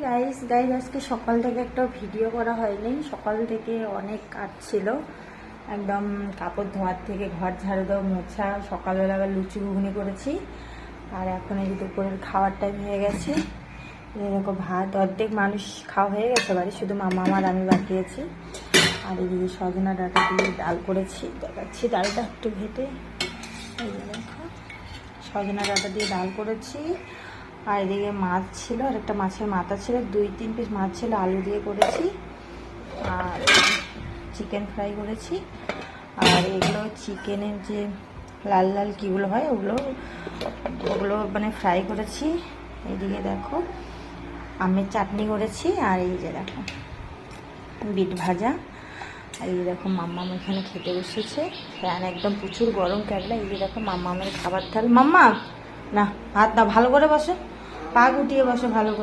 Guys guys আজকে সকাল থেকে একটা ভিডিও করা হয়নি। সকাল থেকে অনেক কাজ ছিল, একদম কাপড় ধোয়ার থেকে ঘর ঝাড়ু দেওয়া, মোছা, সকালবেলা আবার লুচি ঘুগনি করেছি। আর এখন এই দুপুরের খাওয়ার টাইম হয়ে গেছে। এরকম ভাত অর্ধেক মানুষ খাওয়া হয়ে গেছে বাড়ি, শুধু মামা আমার আমি বাকি আছি। আর এদিকে সজনা ডাঁটা দিয়ে ডাল করেছি, দেখাচ্ছি ডালটা একটু ঘেটে। এই দেখো সজনা ডাঁটা দিয়ে ডাল করেছি। আর এদিকে মাছ ছিল, আর একটা মাছের মাথা ছিল, 2-3 পিস মাছ ছিল, আলু দিয়ে করেছি। আর চিকেন ফ্রাই করেছি। আর এগুলো চিকেনের যে লাল লাল কীগুলো হয় ওগুলো মানে ফ্রাই করেছি। এইদিকে দেখো আমের চাটনি করেছি। আর এই যে দেখো বিট ভাজা। আর এই দেখো মাম্মাম এখানে খেতে বসেছে। ফ্যান একদম প্রচুর গরম ক্যাবলা। এই যে দেখো মাম্মামের খাবার থাল। মাম্মা না হাত দাও, ভালো করে বসো, পা গুটিয়ে বসো ভালো করে।